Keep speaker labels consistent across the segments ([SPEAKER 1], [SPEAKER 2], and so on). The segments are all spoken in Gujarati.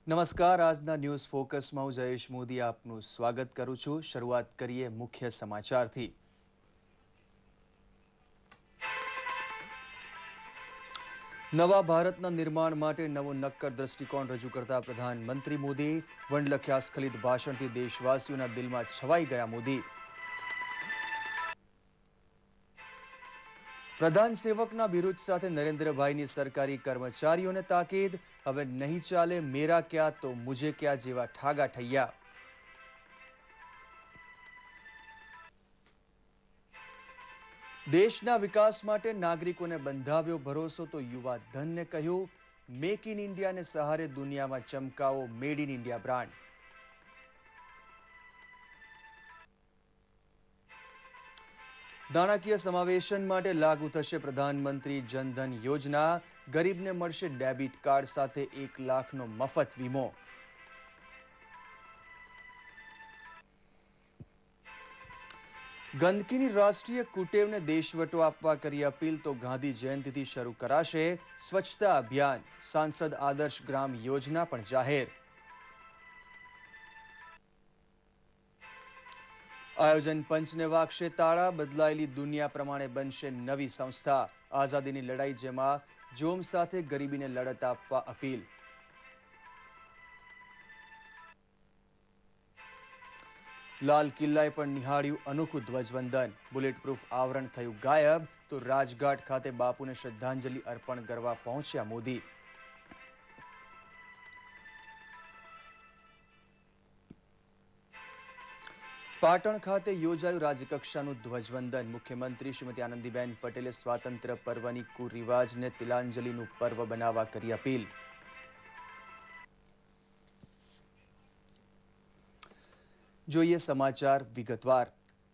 [SPEAKER 1] નમસ્કાર, આજના ન્યૂઝ ફોકસમાં હું જયેશ મોદી આપનું સ્વાગત કરું છું। શરૂઆત કરીએ મુખ્ય સમાચારથી। નવા ભારતના નિર્માણ માટે નવો નક્કર દ્રષ્ટિકોણ રજૂ કરતા પ્રધાનમંત્રી મોદી, વણલખ્યા સ્ખલિત ભાષણથી દેશવાસીઓના દિલમાં છવાઈ ગયા મોદી। પ્રધાન સેવકના બિરુદ સાથે નરેન્દ્રભાઈની સરકારી કર્મચારીઓને તાકીદ, હવે નહીં ચાલે મેરા ક્યા તો મુझे ક્યા જેવા ઠાગા ઠૈયા। દેશના વિકાસ માટે નાગરિકોને બંધાવ્યો ભરોસો તો યુવા ધનને કહ્યું, મેક ઇન ઇન્ડિયાને સહારે દુનિયામાં ચમકાવો મેડ ઇન ઇન્ડિયા બ્રાન્ડ। નાણાકીય સમાવેશન માટે લાગુ થશે પ્રધાનમંત્રી જનધન યોજના, ગરીબને મળશે ડેબિટ કાર્ડ સાથે 1 લાખનો મફત વીમો। ગંદકીની રાષ્ટ્રીય કુટેવને દેશવટો આપવા કરી અપીલ તો ગાંધી જયંતિથી શરૂ કરાશે સ્વચ્છતા અભિયાન, સાંસદ આદર્શ ગ્રામ યોજના પણ જાહેર। આયોજન પંચને વાગશે તાળા, બદલાયેલી દુનિયા પ્રમાણે બનશે નવી સંસ્થા, આઝાદીની લડાઈ જેમાં જોમ સાથે ગરીબીને લડત આપવા અપીલ। લાલ કિલ્લાએ પણ નિહાળ્યું અનોખું ધ્વજવંદન, બુલેટ પ્રૂફ આવરણ થયું ગાયબ તો રાજઘાટ ખાતે બાપુને શ્રદ્ધાંજલિ અર્પણ કરવા પહોંચ્યા મોદી। પાટણ ખાતે યોજાયું રાજ્યકક્ષાનું ધ્વજવંદન, મુખ્યમંત્રી શ્રીમતી આનંદીબેન પટેલે સ્વાતંત્ર્ય પર્વની કુરિવાજને તિલાંજલિનું પર્વ બનાવવા કરી અપીલ। જોઈએ સમાચાર વિગતવાર।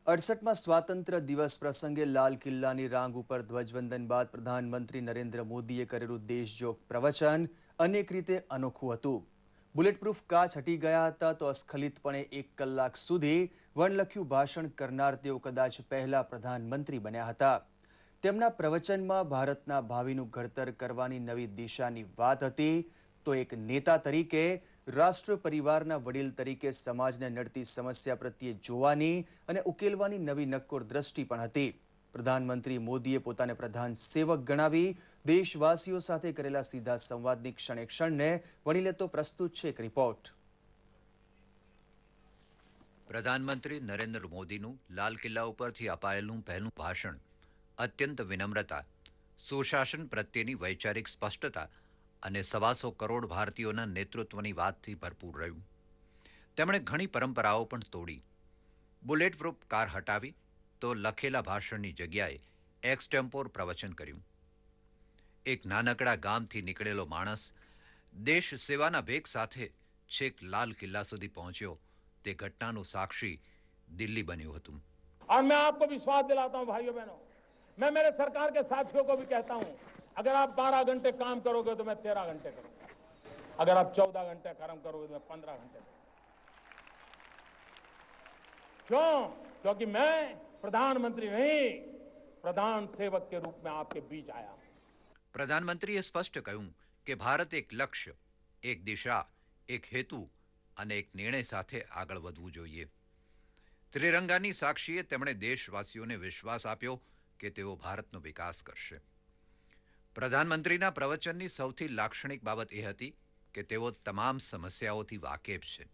[SPEAKER 1] 68માં સ્વાતંત્ર્ય દિવસ પ્રસંગે લાલ કિલ્લાની રાંગ ઉપર ધ્વજવંદન બાદ પ્રધાનમંત્રી નરેન્દ્ર મોદીએ કરેલું દેશજોગ પ્રવચન અનેક રીતે અનોખું હતું। બુલેટપ્રૂફ કાચ હટી ગયા હતા તો અસ્ખલિતપણે 1 કલાક સુધી વણલખ્યું ભાષણ કરનાર તેઓ કદાચ પહેલા પ્રધાનમંત્રી બન્યા હતા। તેમના પ્રવચનમાં ભારતના ભાવિનું ઘડતર કરવાની નવી દિશાની વાત હતી તો એક નેતા તરીકે, રાષ્ટ્ર પરિવારના વડીલ તરીકે સમાજને નડતી સમસ્યા પ્રત્યે જોવાની અને ઉકેલવાની નવી નક્કોર દ્રષ્ટિ પણ હતી। પ્રધાનમંત્રી મોદીએ પોતાને પ્રધાન સેવક ગણાવી દેશવાસીઓ સાથે કરેલા સીધા સંવાદની ક્ષણે ક્ષણને વણી લેતો પ્રસ્તુત છે એક રિપોર્ટ।
[SPEAKER 2] પ્રધાનમંત્રી નરેન્દ્ર મોદીનું લાલ કિલ્લા ઉપરથી અપાયેલું પહેલું ભાષણ અત્યંત વિનમ્રતા, સુશાસન પ્રત્યેની વૈચારિક સ્પષ્ટતા અને 125 કરોડ ભારતીયોના નેતૃત્વની વાતથી ભરપૂર રહ્યું। તેમણે ઘણી પરંપરાઓ પણ તોડી, બુલેટ પ્રૂફ કાર હટાવી તો લખેલા ભાષણની જગ્યાએ એક્સટેમ્પોર પ્રવચન કર્યું। એક નાનકડા ગામથી નીકળેલો માણસ દેશ સેવાના વેગ સાથે છેક લાલ કિલ્લા સુધી પહોંચ્યો તે ઘટનાનું સાક્ષી દિલ્હી બન્યું હતું।
[SPEAKER 3] और मैं आपको विश्वास दिलाता हूं भाइयों बहनों, मैं मेरे सरकार के साथियों को भी कहता हूं, अगर आप 12 घंटे काम करोगे तो मैं 13 घंटे करूंगा, अगर आप 14 घंटे काम करोगे तो मैं 15 घंटे करूंगा। क्यों? क्योंकि मैं प्रधानमंत्री नहीं, प्रधान सेवक के रूप में आपके बीच आया।
[SPEAKER 2] પ્રધાનમંત્રીએ સ્પષ્ટ કહ્યું કે ભારત એક લક્ષ્ય, એક દિશા, એક હેતુ અને એક નિર્ણય સાથે આગળ વધવું જોઈએ। ત્રિરંગાની સાક્ષીએ તેમણે દેશવાસીઓને વિશ્વાસ આપ્યો કે તેઓ ભારતનો વિકાસ કરશે। પ્રધાનમંત્રીના પ્રવચનની સૌથી લાક્ષણિક બાબત એ હતી કે તેઓ તમામ સમસ્યાઓથી વાકેફ છે।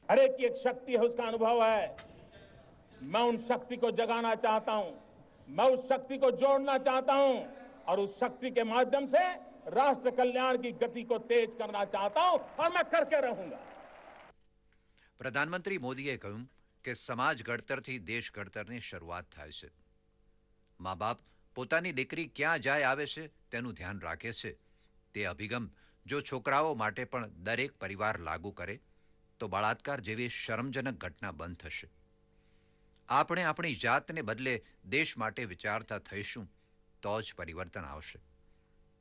[SPEAKER 3] हर एक की एक शक्ति है, उसका अनुभव है। मैं उन शक्ति को जगाना चाहता हूं, मैं उस शक्ति को जोड़ना चाहता हूं और उस शक्ति के माध्यम से राष्ट्र कल्याण की गति को तेज करना चाहता हूं और मैं करके रहूंगा।
[SPEAKER 2] પ્રધાનમંત્રી મોદીએ કહ્યું કે સમાજ ઘડતરથી દેશ ઘડતરની શરૂઆત થાય છે। મા બાપ પોતાની દીકરી ક્યાં જાય આવે છે તેનું ધ્યાન રાખે છે। તે અભિગમ જો છોકરાઓ માટે પણ દરેક પરિવાર લાગુ કરે તો બળાત્કાર જેવી શરમજનક ઘટના બંધ થશે। આપણે આપણી જાતને બદલે દેશ માટે વિચારતા થઈશું તો જ પરિવર્તન આવશે।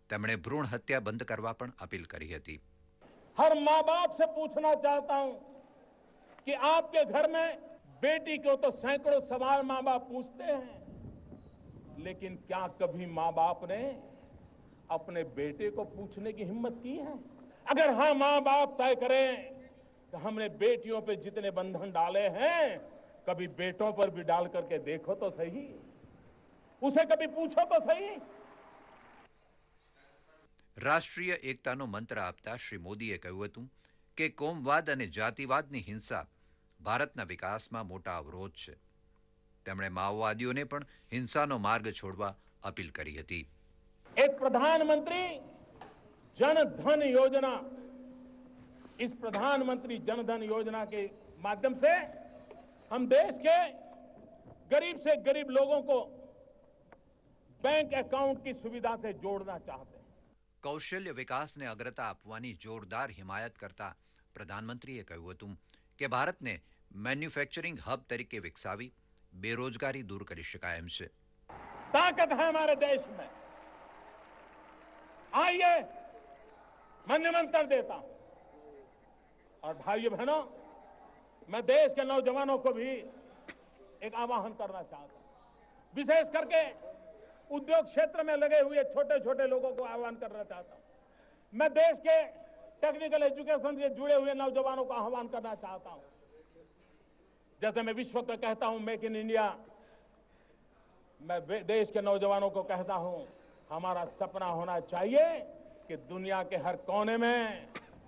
[SPEAKER 2] તેમણે ભ્રૂણ હત્યા બંધ કરવા પણ અપીલ કરી હતી।
[SPEAKER 3] हर माँ बाप से पूछना चाहता हूं कि आपके घर में बेटी को तो सैकड़ों सवाल मां बाप पूछते हैं, लेकिन क्या कभी मां बाप ने अपने बेटे को पूछने की हिम्मत की है? अगर हाँ, मां बाप तय करें कि हमने बेटियों पे जितने बंधन डाले हैं, कभी बेटों पर भी डाल करके देखो तो सही, उसे कभी पूछो तो सही।
[SPEAKER 2] રાષ્ટ્રીય એકતાનો મંત્ર આપતા શ્રી મોદીએ કહ્યું હતું કે કોમવાદ અને જાતિવાદની હિંસા ભારતના વિકાસમાં મોટા અવરોધ છે. તેમણે માઓવાદીઓને પણ હિંસાનો માર્ગ છોડવા અપીલ કરી હતી.
[SPEAKER 3] एक प्रधानमंत्री जन धन योजना, इस प्रधानमंत्री जन धन योजना के माध्यम से हम देश के गरीब से गरीब लोगों को बैंक अकाउंट की सुविधा से जोड़ना चाहते हैं.
[SPEAKER 2] કૌશલ્ય વિકાસને અગ્રતા આપવાની જોરદાર હિમાયત કરતા પ્રધાનમંત્રીએ કહ્યું હતું કે ભારતને મેન્યુફેક્ચરિંગ હબ તરીકે વિકસાવી બેરોજગારી દૂર કરી શકાય એમ છે.
[SPEAKER 3] ताकत है हमारे देश में. आइए, मैं निमंत्रण देता हूं. और भाइयों बहनों, मैं देश के नौजवानों को भी एक आह्वान करना चाहता हूं. विशेष करके उद्योग क्षेत्र में लगे हुए छोटे छोटे लोगों को आह्वान करना चाहता हूं. मैं देश के टेक्निकल एजुकेशन से जुड़े हुए नौजवानों को आह्वान करना चाहता हूं. जैसे मैं विश्व को कहता हूं मेक इन इंडिया, मैं देश के नौजवानों को कहता हूं हमारा सपना होना चाहिए कि दुनिया के हर कोने में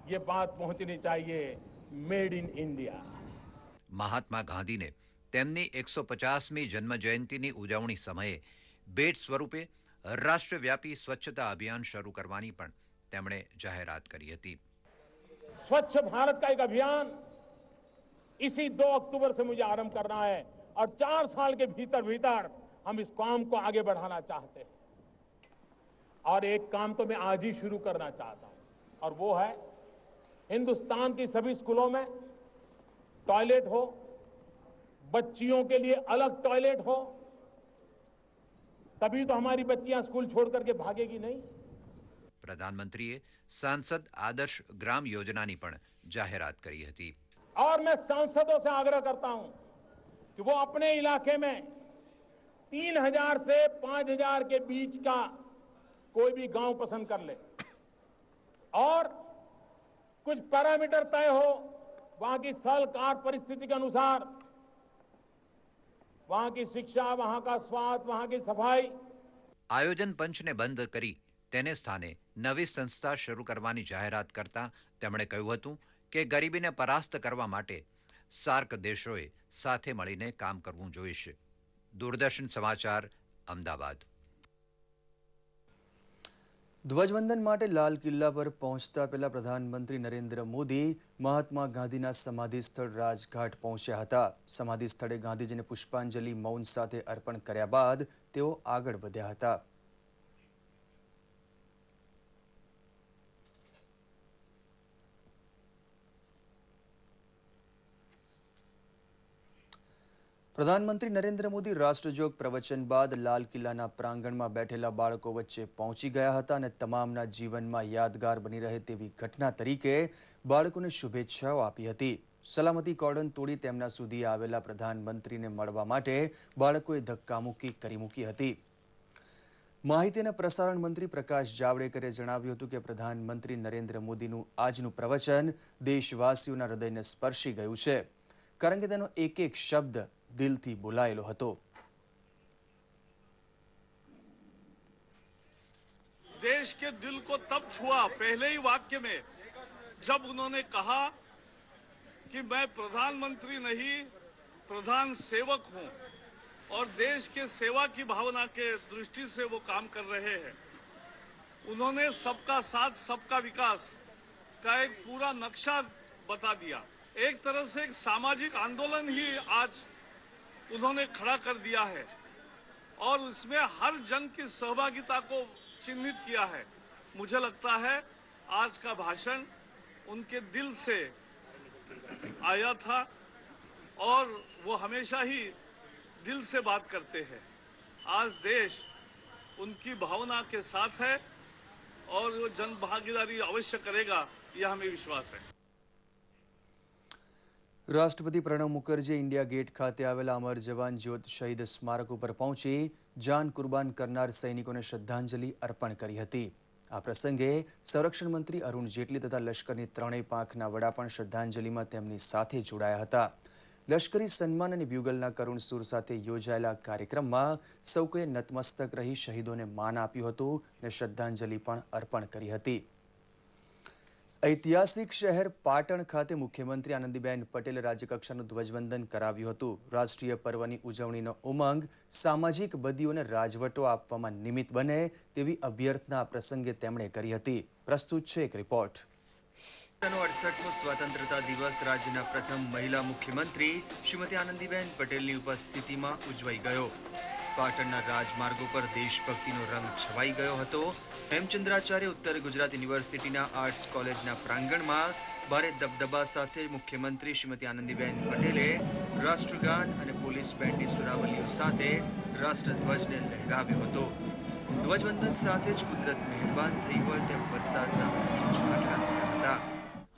[SPEAKER 3] ये बात पहुंचनी चाहिए, मेड इन इंडिया.
[SPEAKER 2] મહાત્મા ગાંધીને તેમની 150મી જન્મ જયંતિની ઉજવણી સમયે ભેટ સ્વરૂપે રાષ્ટ્રવ્યાપી સ્વચ્છતા અભિયાન શરૂ કરવાની પણ તેમણે જાહેરાત કરી હતી.
[SPEAKER 3] स्वच्छ भारत का एक अभियान इसी 2 अक्टूबर से मुझे आरंभ करना है और 4 साल के भीतर भीतर हम इस काम को आगे बढ़ाना चाहते हैं. और एक काम तो मैं आज ही शुरू करना चाहता हूं, और वो है हिंदुस्तान की सभी स्कूलों में टॉयलेट हो, बच्चियों के लिए अलग टॉयलेट हो, तभी तो हमारी बच्चियां स्कूल छोड़ करके भागेगी नहीं.
[SPEAKER 2] પ્રધાનમંત્રીએ સાંસદ આદર્શ ગ્રામ યોજનાની પણ જાહેરાત કરી હતી.
[SPEAKER 3] और मैं सांसदों से आग्रह करता हूं कि वो अपने इलाके में 3000 से 5000 के बीच का कोई भी गांव पसंद कर ले और कुछ पैरामीटर तय हो, वहां की स्थल काल परिस्थिति के अनुसार, वहां की शिक्षा, वहां का स्वास्थ्य, वहां की सफाई.
[SPEAKER 2] આયોજન પંચને બંધ કરી તેને સ્થાને નવી સંસ્થા શરૂ કરવાની જાહેરાત કરતા તેમણે કહ્યું હતું કે ગરીબીને પરાસ્ત કરવા માટે સાર્ક દેશોએ સાથે મળીને કામ કરવું જોઈશે. દૂરદર્શન સમાચાર, અમદાવાદ.
[SPEAKER 1] ધ્વજવંદન માટે લાલ કિલ્લા પર પહોંચતા પહેલા પ્રધાનમંત્રી નરેન્દ્ર મોદી મહાત્મા ગાંધીના સમાધિ સ્થળ રાજઘાટ પહોંચ્યા હતા. સમાધિ સ્થળે ગાંધીજીને પુષ્પાંજલિ મૌન સાથે અર્પણ કર્યા બાદ તેઓ આગળ વધ્યા હતા. પ્રધાનમંત્રી નરેન્દ્ર મોદી રાષ્ટ્રજોગ પ્રવચન બાદ લાલ કિલ્લાના પ્રાંગણમાં બેઠેલા બાળકો વચ્ચે પહોંચી ગયા હતા અને તમામના જીવનમાં યાદગાર બની રહે તેવી ઘટના તરીકે બાળકોને શુભેચ્છાઓ આપી હતી. સલામતી કોર્ડન તોડી તેમના સુધી આવેલા પ્રધાનમંત્રીને મળવા માટે બાળકોએ ધક્કામુક્કી કરી મૂકી હતી. માહિતી અને પ્રસારણ મંત્રી પ્રકાશ જાવડેકરે જણાવ્યું હતું કે પ્રધાનમંત્રી નરેન્દ્ર મોદીનું આજનું પ્રવચન દેશવાસીઓના હૃદયને સ્પર્શી ગયું છે, કારણ કે તેનો એક એક શબ્દ દિલથી બોલાયેલો હતો.
[SPEAKER 4] देश के दिल को तब छुआ पहले ही वाक्य में जब उन्होंने कहा कि मैं प्रधानमंत्री नहीं प्रधान सेवक हूं और देश के सेवा की भावना के दृष्टि से वो काम कर रहे हैं. उन्होंने सबका साथ सबका विकास का एक पूरा नक्शा बता दिया. एक तरह से एक सामाजिक आंदोलन ही आज उन्होंने खड़ा कर दिया है और इसमें हर जन की सहभागिता को चिन्हित किया है. मुझे लगता है आज का भाषण उनके दिल से आया था और वो हमेशा ही दिल से बात करते हैं. आज देश उनकी भावना के साथ है और वो जन भागीदारी अवश्य करेगा, यह हमें विश्वास है.
[SPEAKER 1] રાષ્ટ્રપતિ પ્રણવ મુખર્જી ઇન્ડિયા ગેટ ખાતે આવેલા અમર જવાન જ્યોત શહીદ સ્મારક ઉપર પહોંચી જાન કુરબાન કરનાર સૈનિકોને શ્રદ્ધાંજલિ અર્પણ કરી હતી. આ પ્રસંગે સંરક્ષણ મંત્રી અરુણ જેટલી તથા લશ્કરની ત્રણેય પાંખના વડા પણ શ્રદ્ધાંજલિમાં તેમની સાથે જોડાયા હતા. લશ્કરી સન્માન અને બ્યુગલના કરુણ સૂર સાથે યોજાયેલા કાર્યક્રમમાં સૌ કોઈએ નતમસ્તક રહી શહીદોને માન આપ્યું હતું અને શ્રદ્ધાંજલિ પણ અર્પણ કરી હતી. ઐતિહાસિક શહેર પાટણ ખાતે મુખ્યમંત્રી આનંદીબેન પટેલે રાજ્યકક્ષાનું ધ્વજવંદન કરાવ્યું હતું. રાષ્ટ્રીય પર્વની ઉજવણીનો ઉમંગ સામાજિક બદીઓને રાજવટો આપવામાં નિમિત્ત બને તેવી અભ્યર્થના આ પ્રસંગે તેમણે કરી હતી. પ્રસ્તુત છે એક રિપોર્ટ. 68મો સ્વતંત્રતા દિવસ રાજ્યના પ્રથમ મહિલા મુખ્યમંત્રી શ્રીમતી આનંદીબેન પટેલની ઉપસ્થિતિમાં ઉજવાઈ ગયો. પાટણના રાજમાર્ગો પર દેશભક્તિનો રંગ છવાઈ ગયો હતો. હેમચંદ્રાચાર્ય ઉત્તર ગુજરાત યુનિવર્સિટીના આર્ટ્સ કોલેજના પ્રાંગણમાં ભારે દબદબા સાથે મુખ્યમંત્રી શ્રીમતી આનંદીબેન પટેલે રાષ્ટ્રગાન અને પોલીસ બેન્ડની સુરાવલીઓ સાથે રાષ્ટ્રધ્વજને લહેરાવ્યો હતો. ધ્વજવંદન સાથે જ કુદરત મહેરબાન થઈ હોય તેમ વરસાદના છાંટા થયા હતા.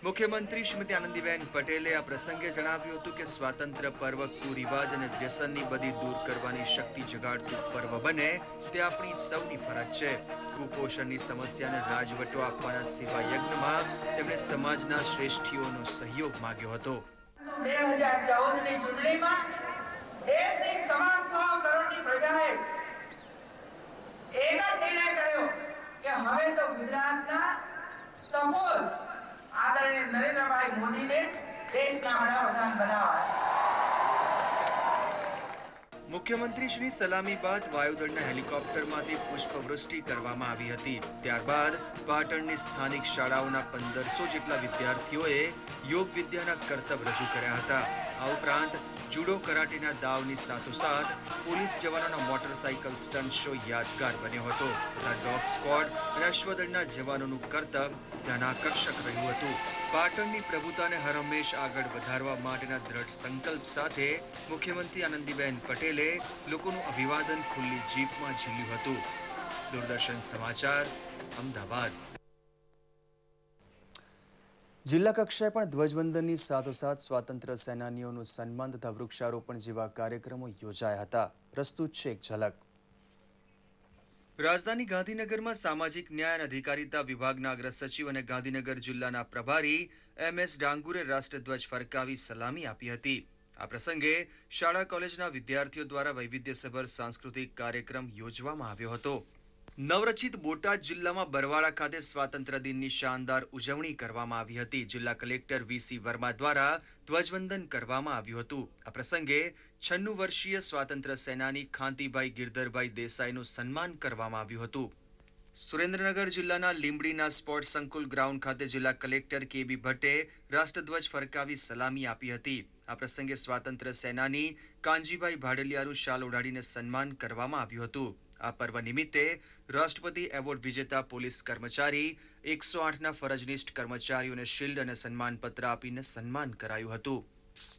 [SPEAKER 1] મુખ્યમંત્રી શ્રીમતી આનંદીબેન પટેલે આ પ્રસંગે જણાવ્યું હતું કે સ્વાતંત્ર્ય પર્વ કુરિવાજ અને વ્યસનની બધી દૂર કરવાની શક્તિ જગાડતું પર્વ બને તે આપણી સૌની ફરજ છે. કુપોષણની સમસ્યાને રાજવટો આપવાના સેવા યજ્ઞમાં તેમણે સમાજના શ્રેષ્ઠીઓનો સહયોગ માંગ્યો હતો.
[SPEAKER 5] 2014ની ચૂંટણીમાં દેશની 125 કરોડની પ્રજાએ એક જ નિર્ણય કર્યો કે હવે તો ગુજરાતના સપોઝ આદરણીય નરેન્દ્રભાઈ મોદીને દેશના વડાપ્રધાન બનાવવા છે.
[SPEAKER 1] મુખ્યમંત્રી શ્રી સલામી બાદ વાયુદળના હેલિકોપ્ટરમાંથી પુષ્પવૃષ્ટિ કરવામાં આવી હતી. ત્યારબાદ પાટણની સ્થાનિક શાળાઓના 1500 જેટલા વિદ્યાર્થીઓએ યોગ વિદ્યાના કરતબ રજૂ કર્યા હતા. આ ઉપરાંત જુડો કરાટેના દાવની સાથોસાથ પોલીસ જવાનોના મોટરસાઇકલ સ્ટન્ટ શો યાદગાર બન્યો હતો. તથા ડોગ સ્ક્વોડ અને અશ્વદળના જવાનોનું કરતબ ધ્યાનાકર્ષક રહ્યું હતું. પાટણની પ્રભુતાને હરહંમેશ આગળ વધારવા માટેના દ્રઢ સંકલ્પ સાથે મુખ્યમંત્રી આનંદીબેન પટેલે લોકોનું અભિવાદન ખુલ્લી જીપમાં ઝીલ્યું હતું. દૂરદર્શન સમાચાર, અમદાવાદ. જિલ્લા કક્ષાએ પણ ધ્વજવંદનની સાથોસાથ સ્વાતંત્ર્ય સેનાનીઓનું સન્માન તથા વૃક્ષારોપણ જેવા કાર્યક્રમો યોજાયા હતા. પ્રસ્તુત છે એક ઝલક. રાજધાની ગાંધીનગરમાં સામાજિક ન્યાય અને અધિકારીતા વિભાગના અગ્ર સચિવ અને ગાંધીનગર જિલ્લાના પ્રભારી MS ડાંગુરે રાષ્ટ્રધ્વજ ફરકાવી સલામી આપી હતી. આ પ્રસંગે શાળા કોલેજના વિદ્યાર્થીઓ દ્વારા વૈવિધ્યસભર સાંસ્કૃતિક કાર્યક્રમ યોજવામાં આવ્યો હતો. નવરચિત બોટાદ જિલ્લામાં બરવાડા ખાતે સ્વાતંત્ર્ય દિનની શાનદાર ઉજવણી કરવામાં આવી હતી. જિલ્લા કલેક્ટર VC વર્મા દ્વારા ધ્વજવંદન કરવામાં આવ્યું હતું. આ પ્રસંગે 96 વર્ષીય સ્વાતંત્ર્ય સેનાની ખાંતીભાઈ ગિરધરભાઈ દેસાઈનું સન્માન કરવામાં આવ્યું હતું. સુરેન્દ્રનગર જિલ્લાના લીંબડીના સ્પોર્ટ્સ સંકુલ ગ્રાઉન્ડ ખાતે જિલ્લા કલેક્ટર KB ભટ્ટે રાષ્ટ્રધ્વજ ફરકાવી સલામી આપી હતી. આ પ્રસંગે સ્વાતંત્ર્ય સેનાની કાંજીભાઈ ભાડલિયાનું શાલ ઓઢાડીને સન્માન કરવામાં આવ્યું હતું. આ પર્વ નિમિત્તે રાષ્ટ્રપતિ એવોર્ડ વિજેતા પોલીસ કર્મચારી 108ના ફરજનિષ્ઠ કર્મચારીઓને શિલ્ડ અને સન્માનપત્ર આપીને સન્માન કરાયું હતું.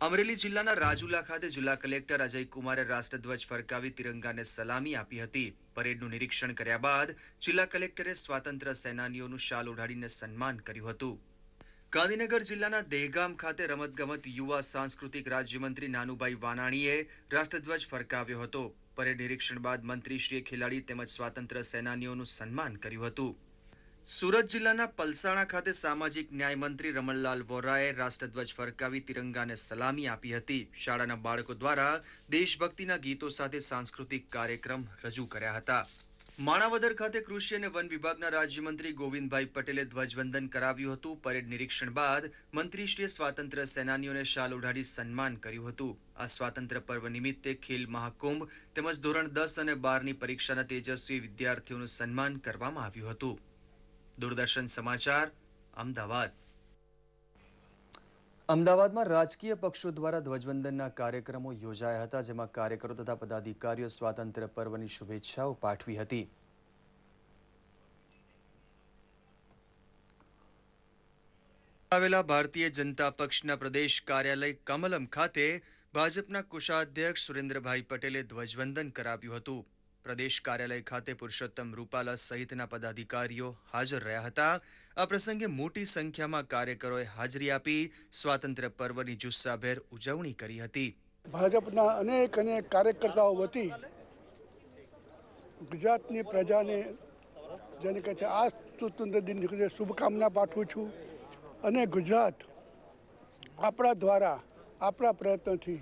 [SPEAKER 1] અમરેલી જિલ્લાના રાજુલા ખાતે જિલ્લા કલેક્ટર અજય કુમારે રાષ્ટ્રધ્વજ ફરકાવી તિરંગાને સલામી આપી હતી. પરેડનું નિરીક્ષણ કર્યા બાદ જિલ્લા કલેક્ટરે સ્વાતંત્ર્ય સેનાનીઓનું શાલ ઓઢાડીને સન્માન કર્યું હતું. ગાંધીનગર જિલ્લાના દહેગામ ખાતે રમતગમત યુવા સાંસ્કૃતિક રાજ્યમંત્રી નાનુભાઈ વાનાણીએ રાષ્ટ્રધ્વજ ફરકાવ્યો હતો. પરેડ નિરીક્ષણ બાદ મંત્રીશ્રીએ ખેલાડી તેમજ સ્વાતંત્ર્ય સેનાનીઓનું સન્માન કર્યું હતું. સુરત જિલ્લાના પલસાણા ખાતે સામાજિક ન્યાય મંત્રી રમણલાલ વોરાએ રાષ્ટ્રધ્વજ ફરકાવી તિરંગાને સલામી આપી હતી. શાળાના બાળકો દ્વારા દેશભક્તિના ગીતો સાથે સાંસ્કૃતિક કાર્યક્રમ રજૂ કર્યા હતા. માણાવદર ખાતે કૃષિ અને વન વિભાગના રાજ્યમંત્રી ગોવિંદભાઈ પટેલે ધ્વજવંદન કરાવ્યું હતું. પરેડ નિરીક્ષણ બાદ મંત્રીશ્રીએ સ્વાતંત્ર્ય સેનાનીઓને શાલ ઓઢાડી સન્માન કર્યું હતું. આ સ્વાતંત્ર્ય પર્વ નિમિત્તે ખેલ મહાકુંભ તેમજ ધોરણ 10 અને 12ની પરીક્ષાના તેજસ્વી વિદ્યાર્થીઓનું સન્માન કરવામાં આવ્યું હતું. દૂરદર્શન સમાચાર, અમદાવાદ. અમદાવાદમાં રાજકીય પક્ષો દ્વારા ધ્વજવંદનના કાર્યક્રમો યોજાયા હતા, જેમાં કાર્યકરો તથા પદાધિકારીઓ સ્વાતંત્ર્ય પર્વની શુભેચ્છાઓ પાઠવી હતી. આવેલા ભારતીય જનતા પક્ષના પ્રદેશ કાર્યાલય કમલમ ખાતે ભાજપના કોષાધ્યક્ષ સુરેન્દ્રભાઈ પટેલે ધ્વજવંદન કરાવ્યું હતું. પ્રદેશ કાર્યાલય ખાતે પુરુષોત્તમ રૂપાલા સહિતના પદાધિકારીઓ હાજર રહ્યા હતા. આ પ્રસંગે મોટી સંખ્યામાં કાર્યકરોએ હાજરી આપી સ્વાતંત્ર્ય પર્વની જુસ્સાભેર ઉજવણી કરી હતી.
[SPEAKER 6] ભાજપના અનેક કાર્યકર્તાઓ વતી ગુજરાતની પ્રજાને જેને કહે છે આ સ્વતંત્ર દિનની શુભકામના પાઠવું છું અને ગુજરાત આપણા દ્વારા આપણા પ્રયત્નોથી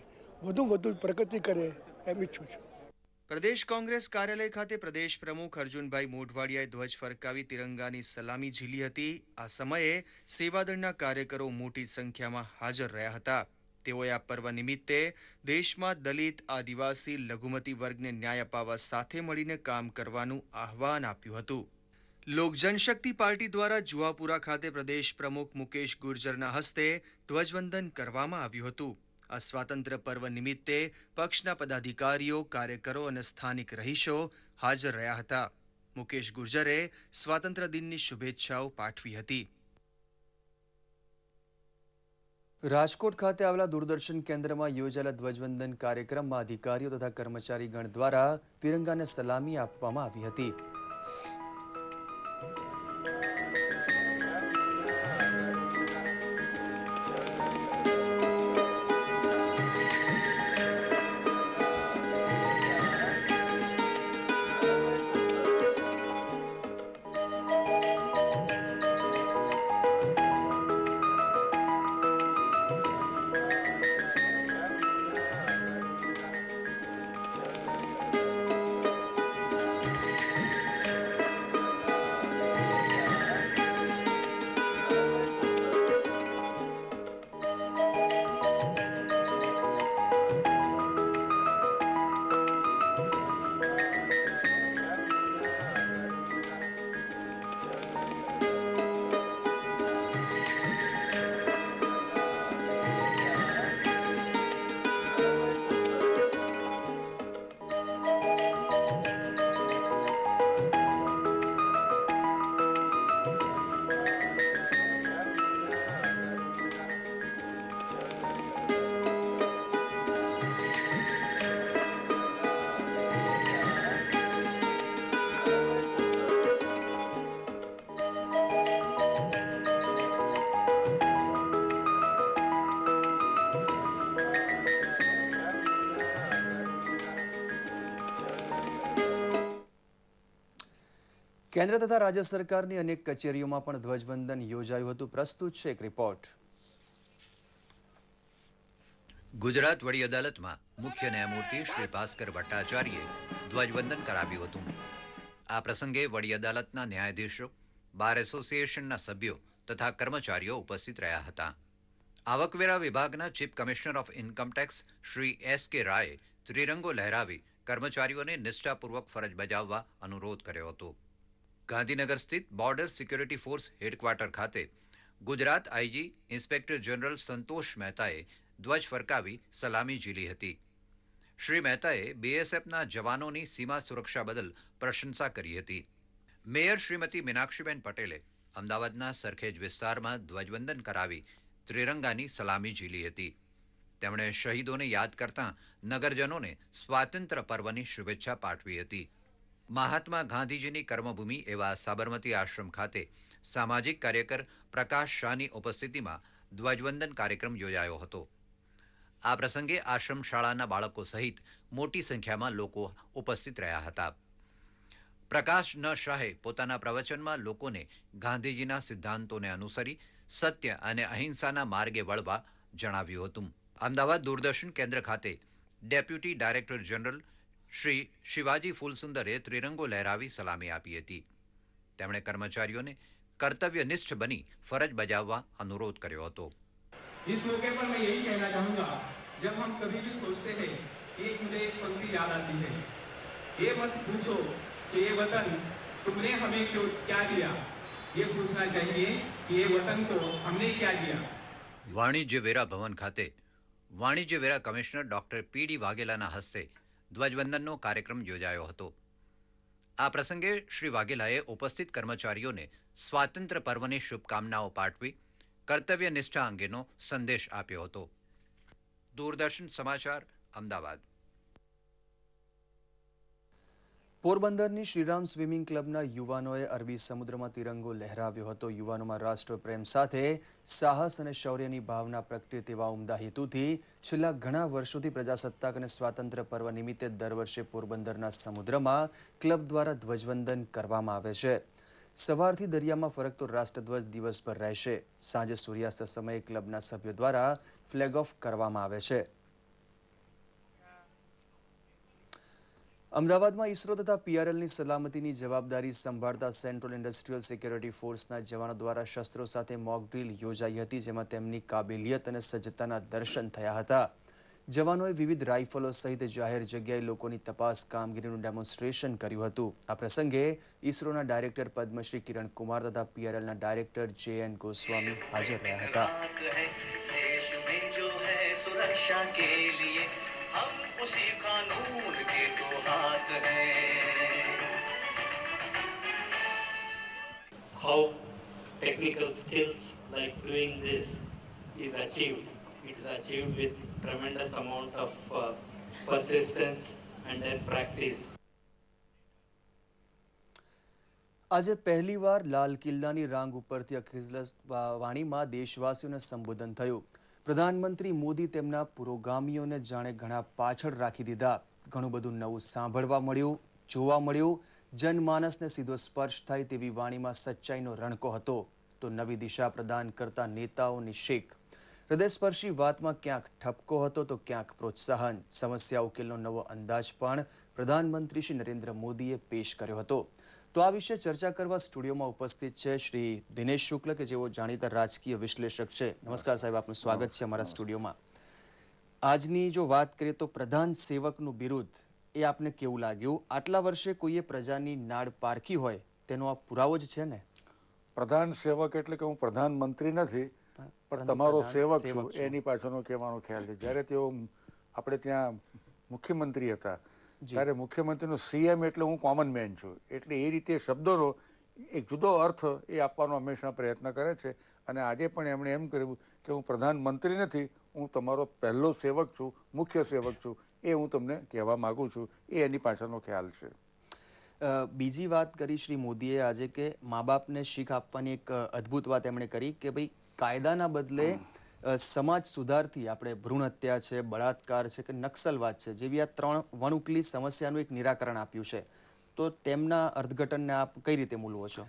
[SPEAKER 6] વધુ પ્રગતિ કરે એમ ઈચ્છું છું.
[SPEAKER 1] પ્રદેશ કોંગ્રેસ કાર્યાલય ખાતે પ્રદેશ પ્રમુખ અર્જુનભાઈ મોઢવાડિયાએ ધ્વજ ફરકાવી તિરંગાની સલામી ઝીલી હતી. આ સમયે સેવાદળના કાર્યકરો મોટી સંખ્યામાં હાજર રહ્યા હતા. તેઓએ આ પર્વ નિમિત્તે દેશમાં દલિત, આદિવાસી, લઘુમતી વર્ગને ન્યાય અપાવવા સાથે મળીને કામ કરવાનું આહ્વાન આપ્યું હતું. લોક જનશક્તિ પાર્ટી દ્વારા જુહાપુરા ખાતે પ્રદેશ પ્રમુખ મુકેશ ગુર્જરના હસ્તે ધ્વજવંદન કરવામાં આવ્યું હતું. આ સ્વાતંત્ર્ય પર્વ નિમિત્તે પક્ષના પદાધિકારીઓ, કાર્યકરો અને સ્થાનિક રહીશો હાજર રહ્યા હતા. મુકેશ ગુર્જરે સ્વાતંત્ર્ય દિનની શુભેચ્છાઓ પાઠવી હતી. રાજકોટ ખાતે આવેલા દૂરદર્શન કેન્દ્રમાં યોજાયેલા ધ્વજવંદન કાર્યક્રમમાં અધિકારીઓ તથા કર્મચારીગણ દ્વારા તિરંગાને સલામી આપવામાં આવી હતી. કેન્દ્ર તથા રાજ્ય સરકારની અનેક કચેરીઓમાં પણ ધ્વજવંદન યોજાયું હતું. પ્રસ્તુત છે એક રિપોર્ટ.
[SPEAKER 2] ગુજરાત વડી અદાલતમાં મુખ્ય ન્યાયમૂર્તિ શ્રી ભાસ્કર ભટ્ટાચાર્યે ધ્વજવંદન કરાવ્યું હતું. આ પ્રસંગે વડી અદાલતના ન્યાયાધીશો, બાર એસોસિએશનના સભ્યો તથા કર્મચારીઓ ઉપસ્થિત રહ્યા હતા. આવકવેરા વિભાગના chief commissioner of income tax Shri S.K. રાયે ત્રિરંગો લહેરાવી કર્મચારીઓને નિષ્ઠાપૂર્વક ફરજ બજાવવા અનુરોધ કર્યો હતો. ગાંધીનગર સ્થિત બોર્ડર સિક્યોરિટી ફોર્સ હેડક્વાર્ટર ખાતે ગુજરાત આઈજી ઇન્સ્પેક્ટર જનરલ સંતોષ મહેતાએ ધ્વજ ફરકાવી સલામી ઝીલી હતી. શ્રી મહેતાએ બીએસએફના જવાનોની સીમા સુરક્ષા બદલ પ્રશંસા કરી હતી. મેયર શ્રીમતી મીનાક્ષીબેન પટેલે અમદાવાદના સરખેજ વિસ્તારમાં ધ્વજવંદન કરાવી ત્રિરંગાની સલામી ઝીલી હતી. તેમણે શહીદોને યાદ કરતા નગરજનોને સ્વાતંત્ર્ય પર્વની શુભેચ્છા પાઠવી હતી. મહાત્મા ગાંધીજીની કર્મભૂમિ એવા સાબરમતી આશ્રમ ખાતે સામાજિક કાર્યકર પ્રકાશ શાહની ઉપસ્થિતિમાં ધ્વજવંદન કાર્યક્રમ યોજાયો હતો. આ પ્રસંગે આશ્રમ શાળાના બાળકો સહિત મોટી સંખ્યામાં લોકો ઉપસ્થિત રહ્યા હતા. પ્રકાશ ન શાહે પોતાના પ્રવચનમાં લોકોને ગાંધીજીના સિદ્ધાંતોને અનુસરી સત્ય અને અહિંસાના માર્ગે વળવા જણાવ્યું હતું. અમદાવાદ દૂરદર્શન કેન્દ્ર ખાતે deputy director general Shri Shivaji Phulsundare ત્રિરંગો લહેરાવી સલામી આપી હતી. તેમણે કર્મચારીઓને કર્તવ્યનિષ્ઠ બની ફરજ બજાવવા અનુરોધ કર્યો હતો.
[SPEAKER 7] इस मौके पर मैं यही कहना चाहूंगा, जब हम कभी भी सोचते हैं, एक मुझे एक पंक्ति याद आती है, ये मत पूछो कि ये वतन तुमने हमें क्यों क्या दिया, ये पूछना चाहिए कि ये वतन को हमने क्या दिया.
[SPEAKER 2] વાણિજ્ય વેરા ભવન ખાતે વાણિજ્ય વેરા કમિશનર ડોક્ટર પી.ડી. વાઘેલાના હસ્તે ધ્વજવંદનનો કાર્યક્રમ યોજાયો હતો. આ પ્રસંગે શ્રી વાઘેલાએ ઉપસ્થિત કર્મચારીઓને સ્વાતંત્ર્ય પર્વની શુભકામનાઓ પાઠવી કર્તવ્ય નિષ્ઠા અંગેનો સંદેશ આપ્યો હતો. દૂરદર્શન સમાચાર, અમદાવાદ.
[SPEAKER 1] પોરબંદરની શ્રીરામ સ્વિમિંગ ક્લબના યુવાનોએ અરબી સમુદ્રમાં તિરંગો લહેરાવ્યો હતો. યુવાનોમાં રાષ્ટ્રપ્રેમ સાથે સાહસ અને શૌર્યની ભાવના પ્રગટે તેવા ઉમદા હેતુથી છેલ્લા ઘણા વર્ષોથી પ્રજાસત્તાક અને સ્વાતંત્ર્ય પર્વ નિમિત્તે દર વર્ષે પોરબંદરના સમુદ્રમાં ક્લબ દ્વારા ધ્વજવંદન કરવામાં આવે છે. સવારથી દરિયામાં ફરકતો રાષ્ટ્રધ્વજ દિવસભર રહેશે. સાંજે સૂર્યાસ્ત સમયે ક્લબના સભ્યો દ્વારા ફ્લેગ ઓફ કરવામાં આવે છે. અમદાવાદમાં ઇસરો તથા પીઆરએલની સલામતીની જવાબદારી સંભાળતા સેન્ટ્રલ ઇન્ડસ્ટ્રીયલ સિક્યોરિટી ફોર્સના જવાનો દ્વારા શસ્ત્રો સાથે મોક ડ્રીલ યોજાઈ હતી, જેમાં તેમની કાબેલિયત અને સજ્જતાના દર્શન થયા હતા. જવાનોએ વિવિધ રાઇફલો સહિત જાહેર જગ્યાએ લોકોની તપાસ કામગીરીનું ડેમોન્સ્ટ્રેશન કર્યું હતું. આ પ્રસંગે ઇસરોના ડાયરેક્ટર પદ્મશ્રી કિરણ કુમાર તથા પીઆરએલના ડાયરેક્ટર જે.એન. ગોસ્વામી હાજર રહ્યા હતા. उसी कानून के दो हाथ हैं.
[SPEAKER 8] How technical skills like doing this is achieved. It is achieved with tremendous amount of persistence and then practice.
[SPEAKER 1] આજે પહેલીવાર લાલ કિલ્લાની રાંગ ઉપરથી અખિલેશ વાણીમાં દેશવાસીઓને સંબોધન થયું. પ્રધાનમંત્રી મોદી તેમના પુરોગામીઓને જાણે ઘણા પાછળ રાખી દીધા. ઘણું બધું નવું સાંભળવા મળ્યું, જોવા મળ્યું. જનમાનસને સીધો સ્પર્શ થાય તેવી વાણીમાં સચ્ચાઈનો રણકો હતો. તો નવી દિશા પ્રદાન કરતા નેતાઓની શેક. હૃદયસ્પર્શી વાતમાં ક્યાંક ઠપકો હતો તો ક્યાંક પ્રોત્સાહન. સમસ્યા ઉકેલનો નવો અંદાજ પણ પ્રધાનમંત્રી શ્રી નરેન્દ્ર મોદીએ પેશ કર્યો હતો. તો આ વિશે ચર્ચા કરવા સ્ટુડિયોમાં ઉપસ્થિત છે શ્રી દિનેશ શુક્લ, કે જેઓ જાણીતા રાજકીય વિશ્લેષક છે. નમસ્કાર સાહેબ, આપનું સ્વાગત છે અમારા સ્ટુડિયોમાં. આજની જો વાત કરીએ તો પ્રધાન સેવકનું બિરુદ એ આપને કેવું લાગ્યું? આટલા વર્ષે કોઈએ પ્રજાની નાડ પારખી હોય તેનો આ પુરાવો જ છે ને?
[SPEAKER 9] પ્રધાન સેવક એટલે કે હું પ્રધાનમંત્રી નથી પણ તમારો સેવક છું, એની પાછળનો કહેવાનો ખ્યાલ છે. જ્યારે તેઓ આપણે ત્યાં મુખ્યમંત્રી હતા ત્યારે મુખ્યમંત્રીનો સીએમ એટલે હું કોમન મેન છું, એટલે એ રીતે શબ્દોનો એક જુદો અર્થ એ આપવાનો હંમેશા પ્રયત્ન કરે છે. અને આજે પણ એમણે એમ કર્યું કે હું પ્રધાનમંત્રી નથી, હું તમારો પહેલો સેવક છું, મુખ્ય સેવક છું, એ હું તમને કહેવા માગું છું. એ એની પાછળનો ખ્યાલ છે.
[SPEAKER 1] બીજી વાત કરી શ્રી મોદીએ આજે કે મા બાપને શીખ આપવાની એક અદ્ભુત વાત એમણે કરી કે ભાઈ કાયદાના બદલે સમાજ સુધારથી આપણે ભ્રૂણ હત્યા છે, બળાત્કાર છે કે નક્સલવાદ છે જેવી આ ત્રણ વણઉકલી સમસ્યાનું એક નિરાકરણ આપ્યું છે. તો તેમના અર્થઘટનને આપ કઈ રીતે મૂલવો છો?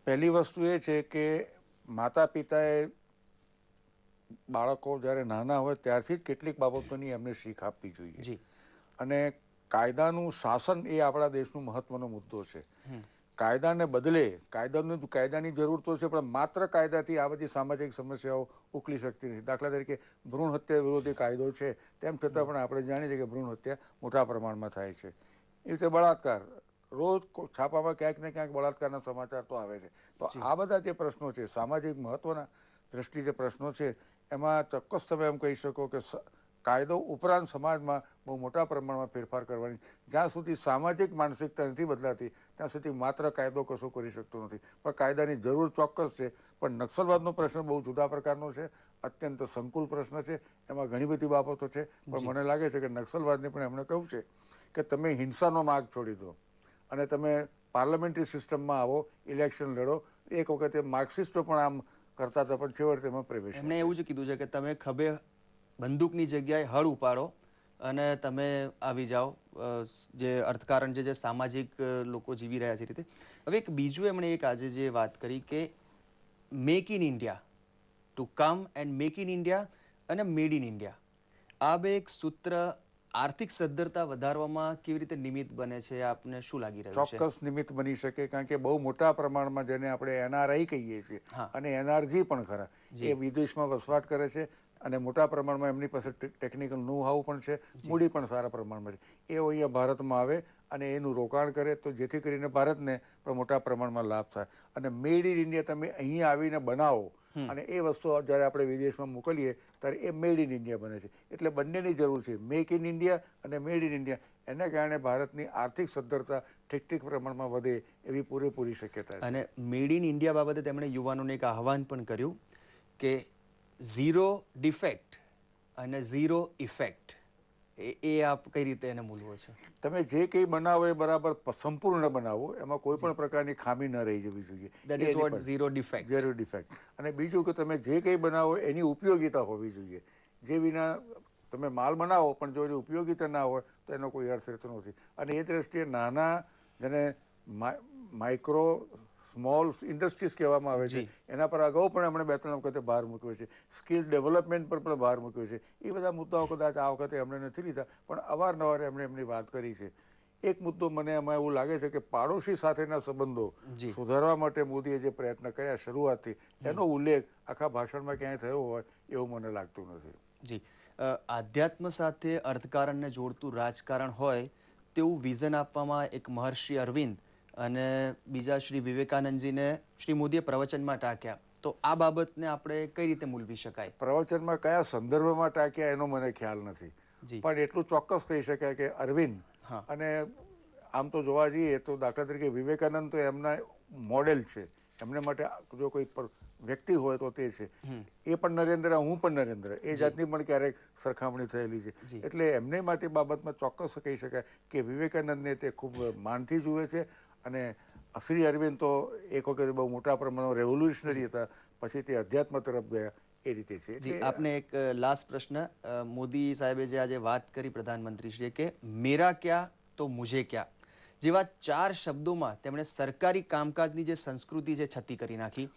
[SPEAKER 9] પહેલી વસ્તુ એ છે કે માતા પિતાએ બાળકો જ્યારે નાના હોય ત્યારથી જ કેટલીક બાબતોની એમને શીખ આપવી જોઈએ. અને કાયદાનું શાસન એ આપણા દેશનો મહત્વનો મુદ્દો છે. કાયદાને બદલે કાયદાની જરૂર તો છે, પણ માત્ર કાયદાથી આ બધી સામાજિક સમસ્યાઓ ઉકલી શકતી નથી. દાખલા તરીકે ભ્રૂણ હત્યા વિરોધી કાયદો છે, તેમ છતાં પણ આપણે જાણીએ છીએ કે ભ્રૂણ હત્યા મોટા પ્રમાણમાં થાય છે. એ રીતે બળાત્કાર, રોજ છાપામાં ક્યાંક ને ક્યાંક બળાત્કારના સમાચાર તો આવે છે. તો આ બધા જે પ્રશ્નો છે, સામાજિક મહત્વના દ્રષ્ટિ જે પ્રશ્નો છે, એમાં ચોક્કસ તમે એમ કહી શકો કે કાયદો ઉપરાંત સમાજમાં બહુ મોટા પ્રમાણમાં ફેરફાર કરવાની. જ્યાં સુધી સામાજિક માનસિકતા નથી બદલાતી ત્યાં સુધી માત્ર કાયદો કશું કરી શકતો નથી. પણ કાયદાની જરૂર ચોક્કસ છે. પણ નક્સલવાદનો પ્રશ્ન બહુ જુદા પ્રકારનો છે, અત્યંત સંકુલ પ્રશ્ન છે, એમાં ઘણી બધી બાબતો છે. પણ મને લાગે છે કે નક્સલવાદને પણ એમણે કહ્યું છે કે તમે હિંસાનો માર્ગ છોડી દો અને તમે પાર્લામેન્ટરી સિસ્ટમમાં આવો, ઇલેક્શન લડો. એક વખતે માર્ક્સિસ્ટો પણ આમ કરતા હતા પણ છેવટે એમાં પ્રવેશ.
[SPEAKER 1] એમણે એવું જ કીધું છે કે તમે ખભે બંદૂકની જગ્યાએ હળ ઉપાડો અને તમે આવી જાઓ, જે અર્થકારણ જે સામાજિક લોકો જીવી રહ્યા છે રીતે. હવે એક બીજું એમણે એક આજે જે વાત કરી કે make in India, to come and make in India અને મેડ ઇન ઇન્ડિયા, આ બે એક સૂત્ર આર્થિક સદ્ધરતા વધારવામાં કેવી રીતે નિમિત્ત બને છે? આપને શું લાગી રહ્યું છે?
[SPEAKER 9] ચોક્કસ નિમિત્ત બની શકે, કારણ કે બહુ મોટા પ્રમાણમાં જેને આપણે એનઆરઆઈ કહીએ છીએ અને એનઆરજી પણ ખરા, એ વિદેશમાં વસવાટ કરે છે અને મોટા પ્રમાણમાં એમની પાસે ટેકનિકલ નો હાઉ પણ છે, મૂડી પણ સારા પ્રમાણમાં છે. એ અહીંયા ભારતમાં આવે અને એનું રોકાણ કરે તો જેથી કરીને ભારતને પણ મોટા પ્રમાણમાં લાભ થાય. અને મેડ ઇન ઇન્ડિયા તમે અહીંયા આવીને બનાવો અને એ વસ્તુ જ્યારે આપણે વિદેશમાં મોકલીએ ત્યારે એ મેડ ઇન ઇન્ડિયા બને છે. એટલે બંનેની જરૂર છે, મેક ઇન ઇન્ડિયા અને મેડ ઇન ઇન્ડિયા. એને કારણે ભારતની આર્થિક સદ્ધરતા ઠીક પ્રમાણમાં વધે એવી પૂરેપૂરી શક્યતા છે.
[SPEAKER 1] અને મેડ ઇન ઇન્ડિયા બાબતે તેમણે યુવાનોને એક આહવાન પણ કર્યું કે ઝીરો ડિફેક્ટ અને ઝીરો ઇફેક્ટ એ આપ કઈ રીતે એને મૂલવો છો?
[SPEAKER 9] તમે જે કંઈ બનાવો એ બરાબર સંપૂર્ણ બનાવો, એમાં કોઈ પણ પ્રકારની ખામી ન રહી જવી જોઈએ.
[SPEAKER 1] That is what zero defect.
[SPEAKER 9] Zero defect. અને બીજું કે તમે જે કંઈ બનાવો એની ઉપયોગિતા હોવી જોઈએ. જે વિના તમે માલ બનાવો પણ જો એની ઉપયોગિતા ના હોય તો એનો કોઈ અર્થ રહેતો નથી. અને એ દ્રષ્ટિએ નાના જેને માઇક્રો સ્મોલ ઇન્ડસ્ટ્રીઝ કહેવામાં આવે છે એના પર અગાઉ પણ એમણે 2-3 વખતે ભાર મૂક્યો છે. સ્કિલ ડેવલપમેન્ટ પર પણ ભાર મૂક્યો છે. એ બધા મુદ્દાઓ કદાચ આ વખતે એમણે નથી લીધા પણ અવારનવાર એમણે એમની વાત કરી છે. એક મુદ્દો મને એમાં એવું લાગે છે કે પાડોશી સાથેના સંબંધો સુધારવા માટે મોદીએ જે પ્રયત્ન કર્યા શરૂઆતથી એનો ઉલ્લેખ આખા ભાષણમાં ક્યાંય થયો હોય એવું મને લાગતું નથી.
[SPEAKER 1] જી, આધ્યાત્મ સાથે અર્થકારણને જોડતું રાજકારણ હોય તેવું વિઝન આપવામાં એક મહર્ષિ અરવિંદ અને બીજા શ્રી વિવેકાનંદજીને શ્રી મોદીએ પ્રવચનમાં ટાંક્યા. તો આ બાબતને આપણે કઈ રીતે મૂલવી શકાય?
[SPEAKER 9] પ્રવચનમાં કયા સંદર્ભમાં ટાંક્યા એનો મને ખ્યાલ નથી, પણ એટલું ચોક્કસ કહી શકાય કે અરવિંદ અને આમ તો જોવા જઈએ તો દાખલા તરીકે વિવેકાનંદ તો એમના મોડેલ છે. એમને માટે જો કોઈ વ્યક્તિ હોય તો તે છે. એ પણ નરેન્દ્ર, હું પણ નરેન્દ્ર, એ જાતની પણ ક્યારેક સરખામણી થયેલી છે. એટલે એમને માટે બાબતમાં ચોક્કસ કહી શકાય કે વિવેકાનંદને તે ખૂબ માનથી જુએ છે. અને શ્રી અરવિંદ તો એક વખતે બહુ મોટા પ્રમાણમાં રેવોલ્યુશનરી હતા, પછી તે અધ્યાત્મ તરફ ગયા, એ રીતે છે.
[SPEAKER 1] જી, આપને એક લાસ્ટ પ્રશ્ન. મોદી સાહેબે જે આજે વાત કરી પ્રધાનમંત્રીશ્રીએ કે મેરા ક્યા તો મુझे ક્યા જેવા 4 શબ્દોમાં તેમણે સરકારી કામકાજની જે સંસ્કૃતિ છે છતી કરી નાખી.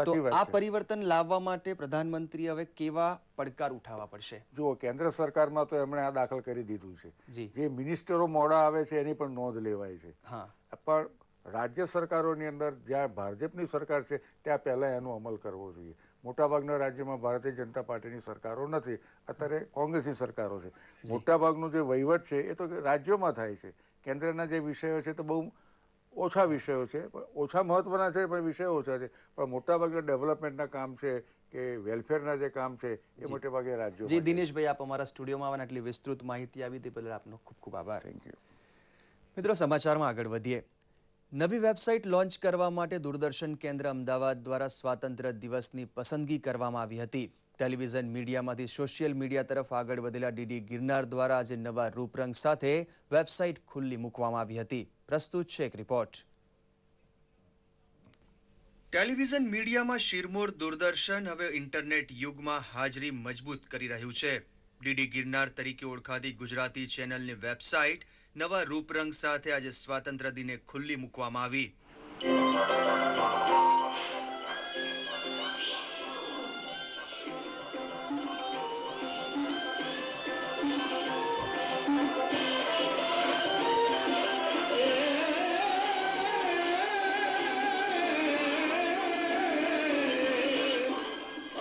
[SPEAKER 1] તો આ પરિવર્તન લાવવા માટે પ્રધાનમંત્રી હવે કેવા પડકાર ઉઠાવવા પડશે?
[SPEAKER 9] જુઓ, કેન્દ્ર સરકારમાં તો એમણે આ દાખલ કરી દીધું છે. જે મિનિસ્ટરો મોડા આવે છે એની પણ નોંધ લેવાય છે. પણ રાજ્ય સરકારોની અંદર જ્યાં ભાજપની સરકાર છે ત્યાં પહેલાં એનો અમલ કરવો જોઈએ. મોટાભાગના રાજ્યોમાં ભારતીય જનતા પાર્ટીની સરકારો નથી, અત્યારે કોંગ્રેસની સરકારો છે. મોટાભાગનો જે વહીવટ છે એ તો રાજ્યોમાં થાય છે. કેન્દ્રના જે વિષયો છે તો બહુ ઓછા વિષયો છે, ઓછા મહત્વના છે પણ વિષયો ઓછા છે. પણ મોટાભાગના ડેવલપમેન્ટના કામ છે કે વેલફેરના જે કામ છે એ મોટે ભાગે રાજ્યો.
[SPEAKER 1] જી દિનેશભાઈ, આપ અમારા સ્ટુડિયોમાં આવવાના આટલી વિસ્તૃત માહિતી આવી તે બદલ આપનો ખૂબ ખૂબ આભાર.
[SPEAKER 9] Thank you.
[SPEAKER 1] મિત્રો, સમાચારમાં આગળ વધીએ. નવી વેબસાઇટ લોન્ચ કરવા માટે દૂરદર્શન કેન્દ્ર અમદાવાદ દ્વારા સ્વાતંત્ર્ય દિવસની પસંદગી કરવામાં આવી હતી. ટેલિવિઝન મીડિયામાંથી સોશિયલ મીડિયા તરફ આગળ વધેલા ડીડી ગિરનાર દ્વારા આજે નવા રૂપરંગ સાથે વેબસાઇટ ખુલ્લી મૂકવામાં આવી હતી. પ્રસ્તુત છે એક રિપોર્ટ. ટેલિવિઝન મીડિયામાં શિરમોર દૂરદર્શન હવે ઇન્ટરનેટ યુગમાં હાજરી મજબૂત કરી રહ્યું છે. ડીડી ગિરનાર તરીકે ઓળખાતી ગુજરાતી ચેનલની વેબસાઇટ નવા રૂપરંગ સાથે આજે સ્વાતંત્ર્ય દિને ખુલ્લી મૂકવામાં આવી.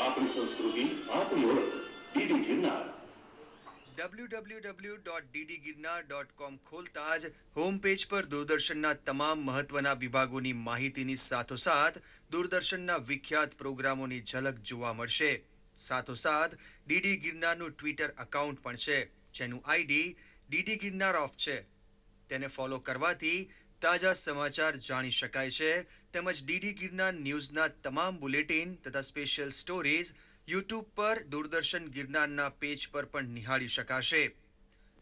[SPEAKER 10] આપણી સંસ્કૃતિ, આપણી ઓળખ, ડીડી ગિરનાર.
[SPEAKER 1] www.ddgirnar.com ખોલતા જ હોમ પેજ પર દૂરદર્શનના તમામ મહત્વના વિભાગોની માહિતીની સાથોસાથ દૂરદર્શનના વિખ્યાત પ્રોગ્રામોની ઝલક જોવા મળશે. સાથોસાથ ડીડી ગિરનારનું ટ્વિટર એકાઉન્ટ પણ છે, જેનું આઈડી ડીડી ગિરનાર ઓફ છે. તેને ફોલો કરવાથી તાજા સમાચાર જાણી શકાય છે. તેમજ ડીડી ગિરનાર ન્યૂઝના તમામ બુલેટિન તથા સ્પેશિયલ સ્ટોરીઝ યુટ્યુબ પર દૂરદર્શન ગિરનારના પેજ પર પણ નિહાળી શકાશે.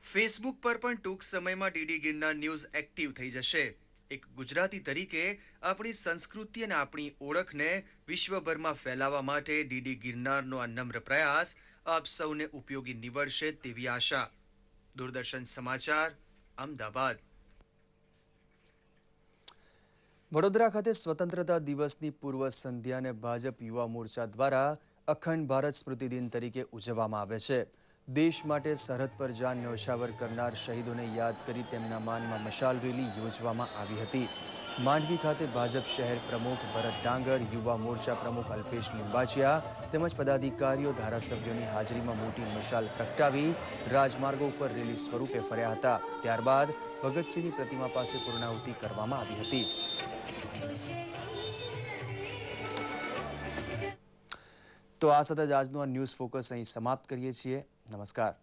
[SPEAKER 1] ફેસબુક પર પણ ટૂંક સમયમાં ડીડી ગિરનાર ન્યૂઝ એક્ટિવ થઈ જશે. એક ગુજરાતી તરીકે આપણી સંસ્કૃતિ અને આપણી ઓળખને વિશ્વભરમાં ફેલાવવા માટે ડીડી ગિરનારનો આ નમ્ર પ્રયાસ આપ સૌને ઉપયોગી નીવડશે તેવી આશા. દૂરદર્શન સમાચાર, અમદાવાદ. વડોદરા ખાતે સ્વતંત્રતા દિવસની પૂર્વ સંધ્યાને ભાજપ યુવા મોરચા દ્વારા અખંડ ભારત સ્મૃતિ દિન તરીકે ઉજવવામાં આવે છે. દેશ માટે સરહદ પર જાન ન્યોછાવર કરનાર શહીદોને યાદ કરી તેમના માનમાં મશાલ રેલી યોજવામાં આવી હતી. માંડવી ખાતે ભાજપ શહેર પ્રમુખ ભરત ડાંગર, યુવા મોરચા પ્રમુખ અલ્પેશ લિંબાચિયા તેમજ પદાધિકારીઓ, ધારાસભ્યોની હાજરીમાં મોટી મશાલ પ્રગટાવી રાજમાર્ગો ઉપર રેલી સ્વરૂપે ફર્યા હતા. ત્યારબાદ ભગતસિંહની પ્રતિમા પાસે પૂર્ણાહુતિ કરવામાં આવી હતી. તો આ સાથે જ આજનો ન્યૂઝ ફોકસ અહીં સમાપ્ત કરીએ છીએ. નમસ્કાર.